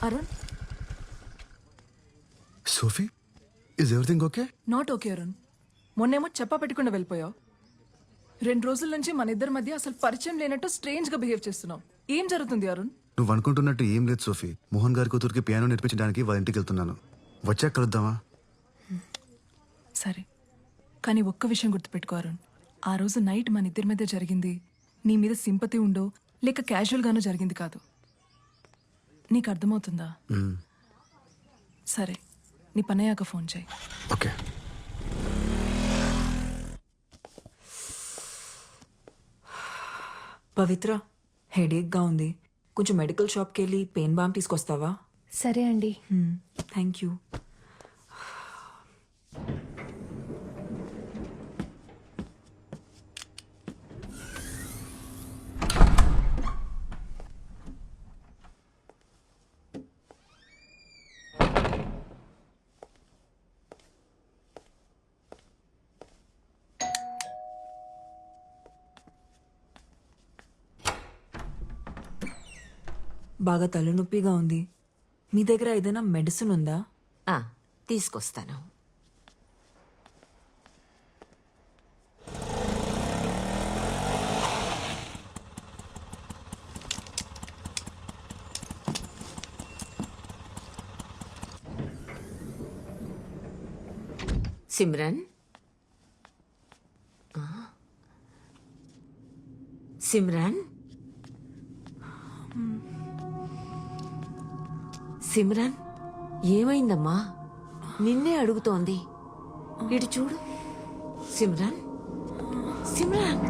Arun, Sophie, is everything okay? Not okay Arun. మొన్నేమో చెప్పా పెట్టకుండా వెళ్ళిపోయావు. 2 రోజుల నుంచి మన ఇద్దరి మధ్య అసలు పరిచయం లేనట్టు స్ట్రేంజ్ గా బిహేవ్ చేస్తున్నావు. ఏం జరుగుతుంది అరుణ్? నువ్వు అనుకుంటున్నట్టు ఏం లేదు సోఫీ. మోహన్ గారి కూతురికి పియానో నేర్పించడానికి వాళ్ళ ఇంటికి వెళ్తున్నాను. వచ్చాక కలుద్దామా? సరే, కానీ ఒక్క విషయం గుర్తుపెట్టుకో అరుణ్. ఆ రోజు నైట్ మన ఇద్దరి మధ్య జరిగింది నీ మీద సింపతి ఉండో లేక క్యాజువల్ గానో జరిగింది కాదు. నీకు అర్థమవుతుందా? సరే, నీ పనయ్యాక ఫోన్ చేయి. ఓకే. పవిత్ర, హెడేక్గా ఉంది. కొంచెం మెడికల్ షాప్కి వెళ్ళి పెయిన్ బామ్ తీసుకొస్తావా? సరే అండి. Thank you. బాగా తలనొప్పిగా ఉంది. మీ దగ్గర ఏదైనా మెడిసిన్ ఉందా? తీసుకొస్తాను. సిమ్రన్, సిమ్రన్, సిమ్రన్, ఏమైందమ్మా? నిన్నే అడుగుతోంది. ఇటు చూడు. సిమ్రన్, సిమ్రన్.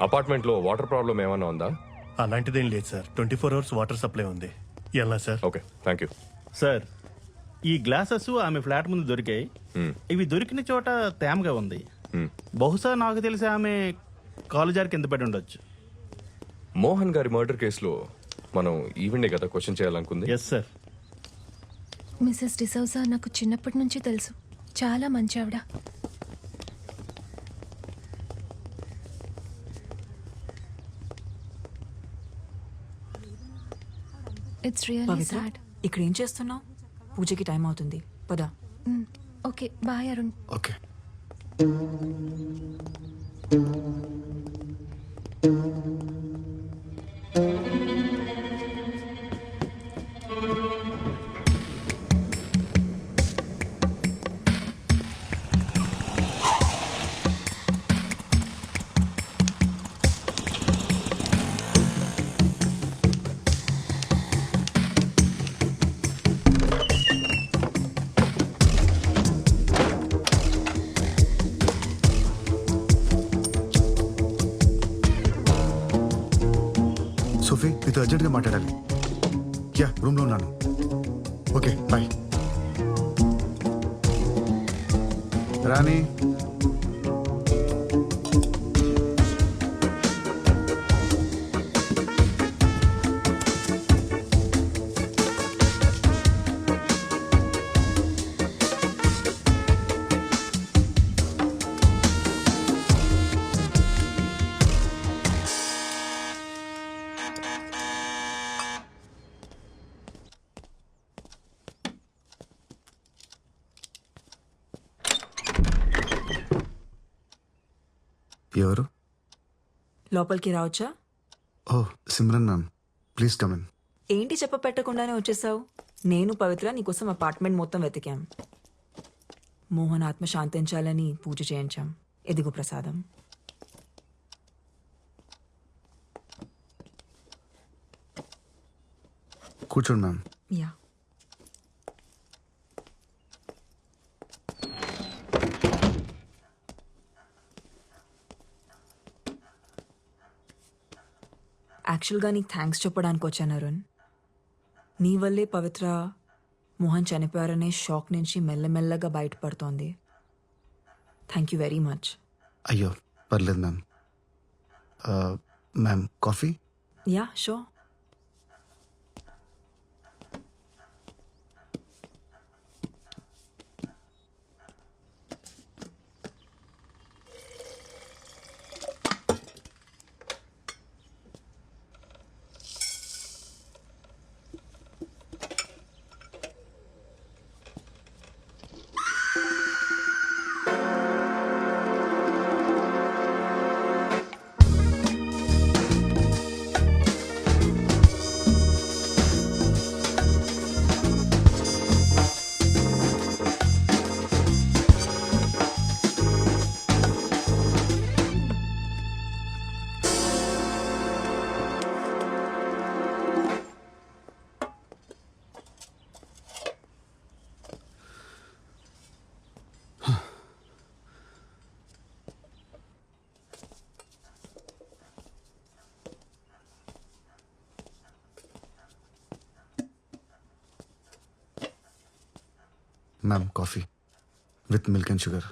అపార్ట్మెంట్లో వాటర్ ప్రాబ్లం ఏమైనా ఉందా? అలాంటిదేం లేదు సార్. 24 అవర్స్ వాటర్ సప్లై ఉంది. ఎలా sir? Okay, thank you sir. ఈ గ్లాసెస్ ఆమె ఫ్లాట్ ముందు దొరికాయి. ఇవి దొరికిన చోట తేమగా ఉంది. బహుశా నాకు తెలిసి ఆమె కాలు జారి కింద పడి ఉండొచ్చు. మోహన్ గారి మర్డర్ కేసులో మనం ఈవెండే కదా క్వశ్చన్ చేయాలనుకుంది. Yes sir. మిసెస్ డిసౌజా నాకు చిన్నప్పటి నుంచి తెలుసు. చాలా మంచి ఆవిడ. It's really Pavitra, sad. ఇక్కడ ఏం చేస్తున్నావు? పూజకి టైం అవుతుంది, పదా. Okay, bye Arun. Okay. Sophie, నీతో అర్జెంట్గా మాట్లాడాలి. యా, రూమ్లో ఉన్నాను. Okay, bye. రాణి, ఎవరు? లోపలికి రావచ్చా? ఓ, Simran ma'am, please come in. ఏంటి చెప్ప పెట్టకుండానే వచ్చేసావు? నేను పవిత్ర నీకోసం అపార్ట్మెంట్ మొత్తం వెతికాం. మోహన్ ఆత్మ శాంతించాలని పూజ చేయించాం. ఎదిగు ప్రసాదం. కూర్చోండి మ్యామ్. యా. యాక్చువల్గా నీకు థ్యాంక్స్ చెప్పడానికి వచ్చాను అరుణ్. నీ వల్లే పవిత్ర మోహన్ చనిపోయారనే షాక్ నుంచి మెల్లమెల్లగా బయటపడుతోంది. Thank you very much. అయ్యో పర్లేదు ma'am. Ma'am coffee? Yeah sure. Ma'am coffee with milk and sugar.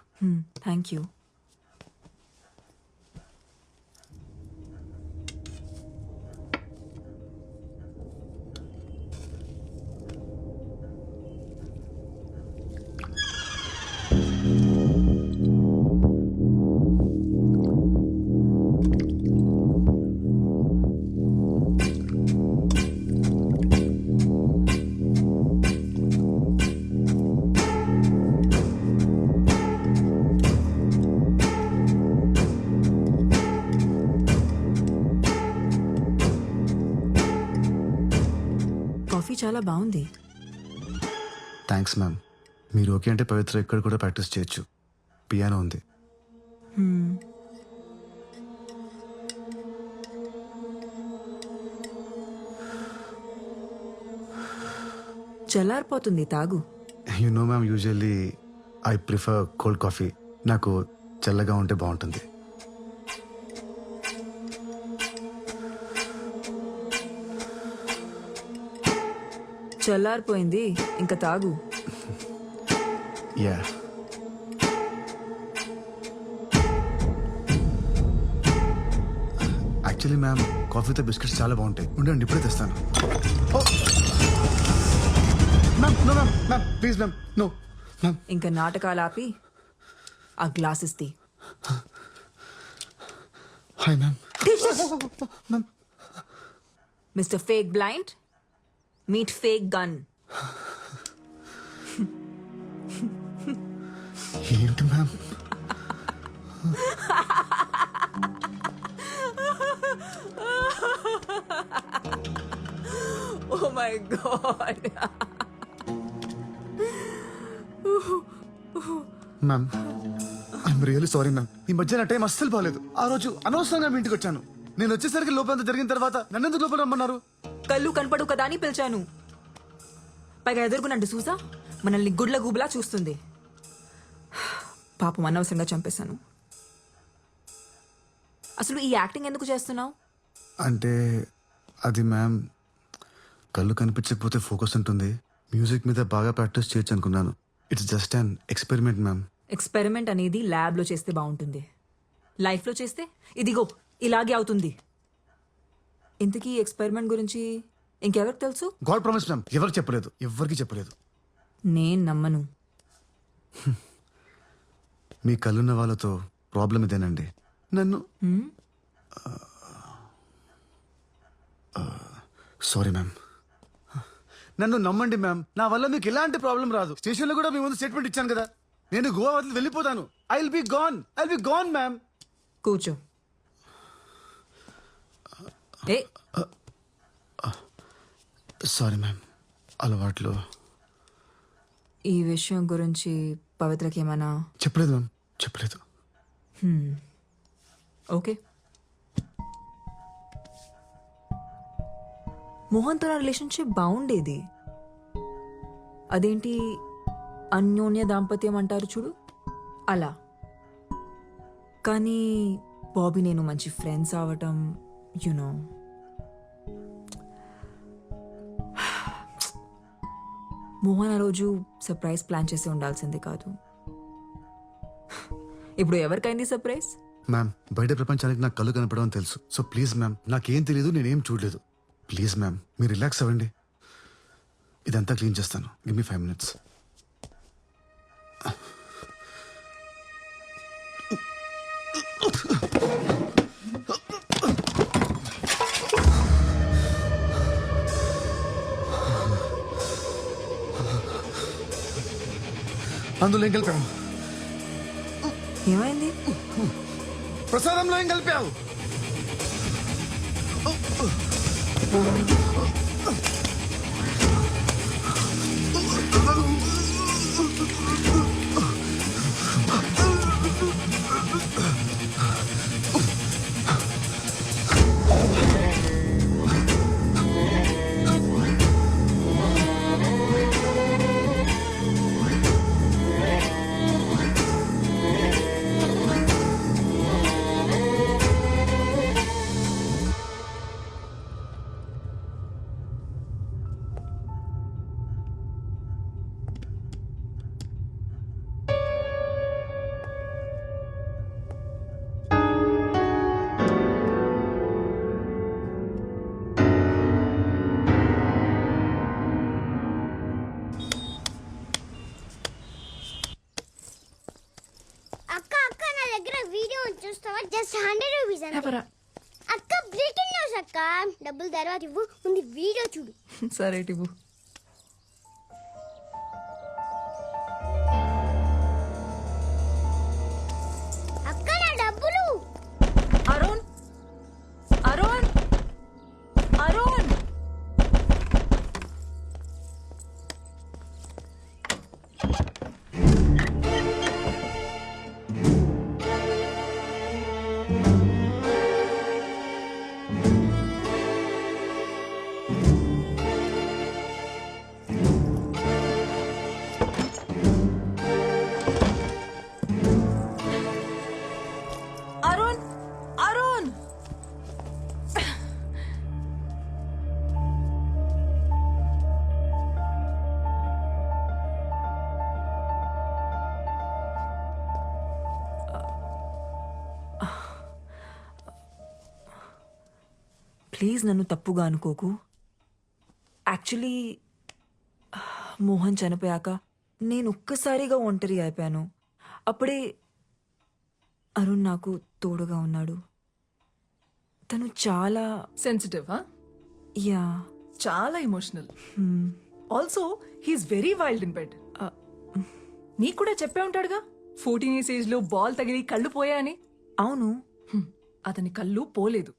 Thank you. Coffee చాలా బాగుంది. Thanks ma'am. మీరు ఓకే అంటే పవిత్ర ఇక్కడ కూడా ప్రాక్టీస్ చేయొచ్చు. పియానో ఉంది. చల్లారిపోతుంది, తాగు. You know ma'am, usually I prefer cold coffee. నాకు చల్లగా ఉంటే బాగుంటుంది. చల్లారిపోయింది, ఇంకా తాగు. యా. యాక్చువల్లీ మ్యామ్ కాఫీతో బిస్కెట్స్ చాలా బాగుంటాయి. ఉండండి ఇప్పుడే తెస్తాను. Ma'am no ma'am, ma'am please ma'am, no ma'am. ఇంకా నాటకాలు ఆపి ఆ గ్లాసెస్ తీ. Hi ma'am. Ma'am mister fake blind, meet fake gun. ఏంటి ma'am? Oh my god. Ma'am I am really sorry ma'am. ఈ మధ్య నా టైం అస్సలు బాగాలేదు. ఆ రోజు అనవసరంగా మీ ఇంటికి వచ్చాను. నేను వచ్చేసరికి లోపలంతా జరిగిన తర్వాత నన్నెందుకు లోపల రమ్మన్నారు? కళ్ళు కనపడు కదా అని పిలిచాను. పైగా ఎదుర్కొనండి చూసా, మనల్ని గుడ్ల గూబులా చూస్తుంది. పాపం అనవసరంగా చంపేశాను. అసలు ఈ యాక్టింగ్ ఎందుకు చేస్తున్నావు? అంటే అది మ్యామ్, కళ్ళు కనిపించకపోతే ఫోకస్ ఉంటుంది. మ్యూజిక్ మీద బాగా ప్రాక్టీస్ చేయొచ్చు అనుకున్నాను. It's just an experiment ma'am. Experiment అనేది ల్యాబ్లో చేస్తే బాగుంటుంది. లైఫ్లో చేస్తే ఇదిగో ఇలాగే అవుతుంది. ఇంతకీ ఎక్స్పెరిమెంట్ గురించి ఇంకెవరికి తెలుసు? గాడ్ ప్రామిస్ మ్యామ్, ఎవరికి చెప్పలేదు, ఎవరికి చెప్పలేదు. నేను నమ్మను. మీ కళ్ళున్న వాళ్ళతో ప్రాబ్లం ఇదేనండి. నన్ను సారీ మ్యామ్, నన్ను నమ్మండి మ్యామ్. నా వల్ల మీకు ఎలాంటి ప్రాబ్లం రాదు. స్టేషన్లో కూడా మీ ముందు స్టేట్మెంట్ ఇచ్చాను కదా. నేను గోవా వదిలి వెళ్ళిపోతాను. I will be gone ma'am. కూర్చో. ఏ సారీ మ్యామ్, అలవాట్లో. ఈ విషయం గురించి పవిత్రకి ఏమైనా? చెప్పలేదు మ్యామ్, చెప్పలేదు. ఓకే. మోహన్తో నా రిలేషన్షిప్ బాగుండేది. అదేంటి అన్యోన్య దాంపత్యం అంటారు చూడు, అలా. కానీ బాబీ నేను మంచి ఫ్రెండ్స్ అవటం, యునో, మోహన్ ఆ రోజు సర్ప్రైజ్ ప్లాన్ చేసి ఉండాల్సింది కాదు. ఇప్పుడు ఎవరికైంది సర్ప్రైజ్? మ్యామ్ బయట ప్రపంచానికి నాకు కళ్ళు కనపడమని తెలుసు. సో ప్లీజ్ మ్యామ్, నాకేం తెలియదు, నేనేం చూడలేదు. ప్లీజ్ మ్యామ్, మీరు రిలాక్స్ అవ్వండి. ఇదంతా క్లీన్ చేస్తాను. Give me 5 minutes. అందులో ఏం కలిపావు? ఏమైంది? ప్రసాదంలో ఏం కలిపావు? అక్క అక్క నా దగ్గర వీడియో చూస్తావా? జస్ట్ 100 రూపీస్ అంతే. ఎవరా? అక్క బ్రేకింగ్ న్యూస్ అక్క. డబ్బులు తర్వాత ఇవ్వు, ముందు వీడియో చూడు. సరే టివు. అక్క నా డబ్బులు. అరుణ్, అరుణ్, అరుణ్. అరుణ్, అరుణ్. ప్లీజ్ నన్ను తప్పుగా అనుకోకు. యాక్చువల్లీ మోహన్ చనిపోయాక నేను ఒక్కసారిగా ఒంటరి అయిపోయాను. అప్పుడే అరుణ్ నాకు తోడుగా ఉన్నాడు. తను చాలా సెన్సిటివ్. యా చాలా emotional. Also he's very wild in bed. నీకు కూడా చెప్పే ఉంటాడుగా 14 years ఏజ్ లో బాల్ తగిలి కళ్ళు పోయాయని. అవును. అతని కళ్ళు పోలేదు.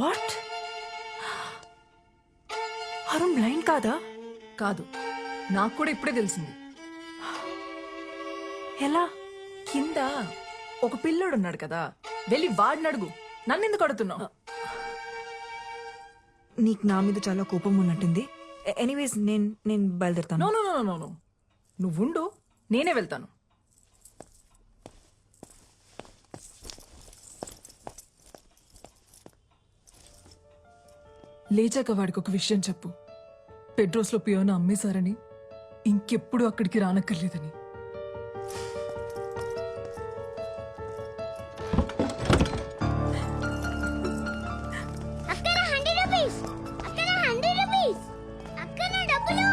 వాట్? అరుణ్ బ్లైండ్ కాదా? కాదు, నాకు కూడా ఇప్పుడే తెలిసింది. ఎలా? కింద ఒక పిల్లోడున్నాడు కదా, వెళ్ళి వాడిని అడుగు. నన్నెందుకు అడుగుతున్నావు? నీకు నా మీద చాలా కోపం ఉన్నట్టుంది. ఎనీవేస్ నేను బయలుదేరుతాను. No no no no no, నువ్వుండు, నేనే వెళ్తాను. లేచాక వాడికి ఒక విషయం చెప్పు. పెడ్రోస్లో పియోన అమ్మేశారని, ఇంకెప్పుడు అక్కడికి రానక్కర్లేదని. అక్క నా 100 రూపీస్. అక్క నా 100 రూపీస్. అక్క నా డబ్బులు.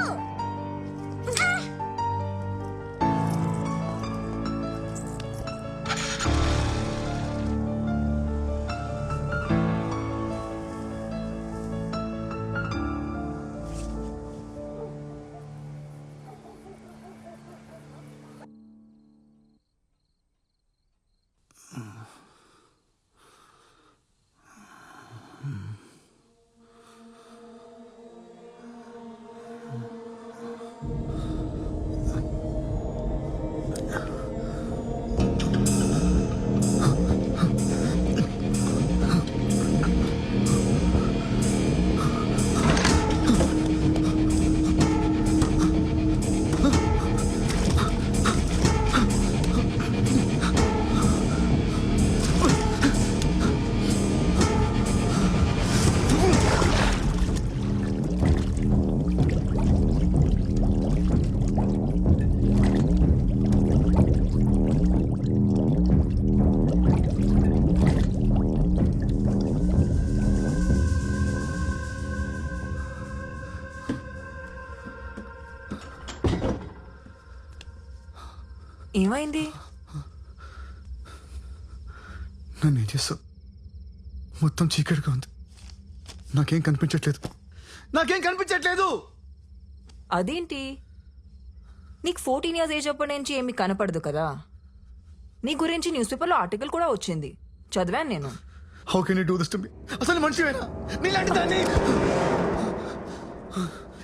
ఏమైంది? నన్ను ఏం చేస్తావు? మొత్తం చీకటిగా ఉంది. నాకేం కనిపించట్లేదు. అదేంటి? నీకు 14 years ఏజ్ అప్పటి నుంచి ఏమి కనపడదు కదా. నీ గురించి న్యూస్ పేపర్లో ఆర్టికల్ కూడా వచ్చింది, చదివాను నేను. How can you do this to me? అసలు మనిషివేనా? నీలాంటి దాన్ని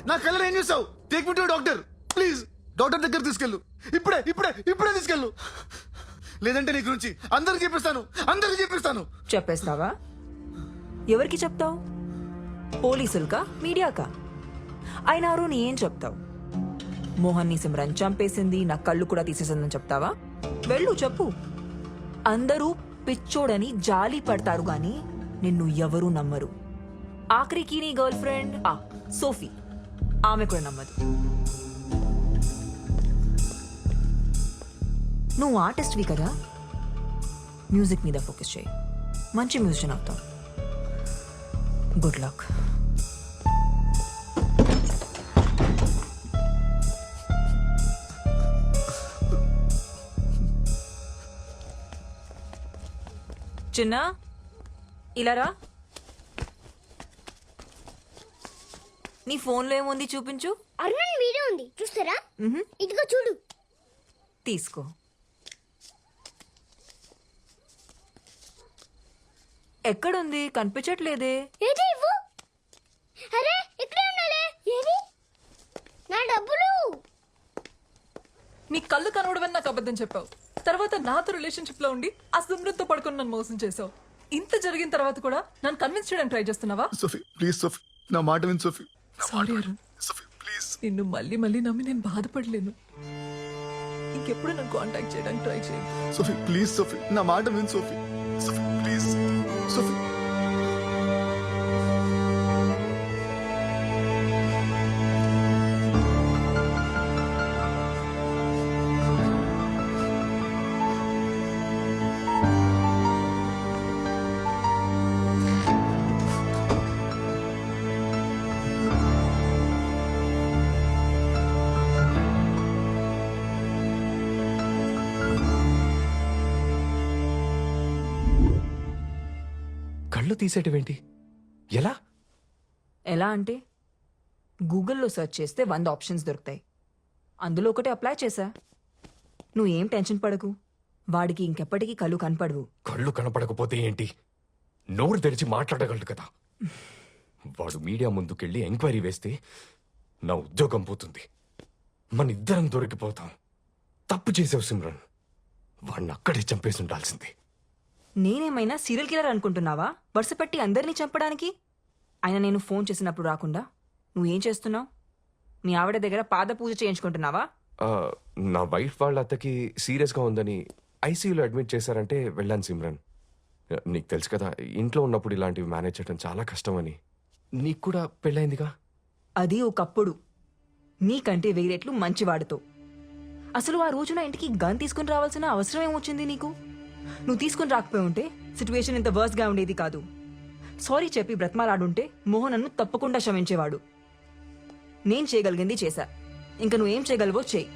నా కలర్ ఏం చూసావు? Take me to doctor please. Doctor దగ్గర తీసుకెళ్ళు. ఇప్పుడే తీసుకెళ్ళు. లేదంటే నీ గురించి అందరికి చెప్పిస్తాను. చెప్పేస్తావా? ఎవరికి చెప్తావు? పోలీసులకా, మీడియాకా? అయినా నీ ఏం చెప్తావు? మోహన్ ని సిమ్రన్ చంపేసింది, నా కళ్ళు కూడా తీసేసిందని చెప్తావా? వెళ్ళు చెప్పు. అందరూ పిచ్చోడని జాలి పడతారు గాని నిన్ను ఎవరూ నమ్మరు. ఆఖరికి నీ గర్ల్ ఫ్రెండ్ సోఫీ, ఆమె కూడా నమ్మదు. నువ్వు ఆర్టిస్ట్వి కదా, మ్యూజిక్ మీద ఫోకస్ చేయి. మంచి మ్యూజిషియన్ అవుతావు. Good luck. చిన్న, ఇలా రా. నీ ఫోన్లో ఏముంది చూపించు. అరుణ్ వీడియో ఉంది, చూస్తారా? ఇదిగో చూడు. తీసుకో. ఎక్కడుంది? కనిపించట్లేదే. ఏది ఇవ్వు. అరే ఇక్కడే ఉండాలి. ఏది? నా డబ్బులు. నీ కళ్ళు కనవడమని నాకు అబద్ధం చెప్పావు. తర్వాత నాతో రిలేషన్షిప్ లో ఉండి ఆ సిమ్రన్తో పడుకొని నన్ను మోసం చేసావు. ఇంత జరిగిన తర్వాత కూడా నన్ను కన్విన్స్ చేయడానికి ట్రై చేస్తున్నావా? సోఫీ ప్లీజ్, సోఫీ నా మాట విను. Sophie sorry Arun, Sophie please. నిన్ను మళ్ళీ నమ్మి నేను బాధపడలేను. ఇంకెప్పుడు నన్ను కాంటాక్ట్ చేయడానికి ట్రై చేయి. సోఫీ ప్లీజ్, సోఫీ నా మాట విను. Sophie please. సోఫీ కళ్ళు తీసేటివేంటి? ఎలా? ఎలా అంటే గూగుల్లో సెర్చ్ చేస్తే 100 ఆప్షన్స్ దొరుకుతాయి. అందులో ఒకటి అప్లై చేశా. నువ్వేం టెన్షన్ పడకు, వాడికి ఇంకెప్పటికీ కళ్ళు కనపడవు. కళ్ళు కనపడకపోతే ఏంటి? నోరు తెరిచి మాట్లాడగలడు కదా. వాడు మీడియా ముందుకెళ్ళి ఎంక్వైరీ వేస్తే నా ఉద్యోగం పోతుంది. మన ఇద్దరం దొరికిపోతాం. తప్పు చేసావు సిమ్రన్. వాడిని అక్కడే చంపేసి ఉండాల్సింది. నేనేమైనా సీరియల్ కిల్లర్ అనుకుంటున్నావా వరుస పెట్టి అందరినీ చంపడానికి? ఆయన నేను ఫోన్ చేసినప్పుడు రాకుండా నువ్వేం చేస్తున్నావు? మీ ఆవిడ దగ్గర పాద పూజ చేయించుకుంటున్నావా? నా వైఫ్ వాళ్ళ అత్తకి సీరియస్గా ఉందని ఐసీయూలో అడ్మిట్ చేశారంటే వెళ్ళాను సిమ్రన్. నీకు తెలుసు కదా, ఇంట్లో ఉన్నప్పుడు ఇలాంటివి మేనేజ్ చేయడం చాలా కష్టమని. నీకు కూడా పెళ్ళైందిగా. అది ఒకప్పుడు. నీకంటే వేరేట్లు మంచివాడితో. అసలు ఆ రోజున ఇంటికి గన్ తీసుకుని రావాల్సిన అవసరం ఏమొచ్చింది నీకు? నువ్వు తీసుకుని రాకపోయి ఉంటే సిచ్యువేషన్ ఇంత వర్స్గా ఉండేది కాదు. సారీ చెప్పి బ్రతమాలాడుంటే మోహన్ నన్ను తప్పకుండా క్షమించేవాడు. నేను చేయగలిగింది చేశా. ఇంకా నువ్వేం చేయగలవో చేయి.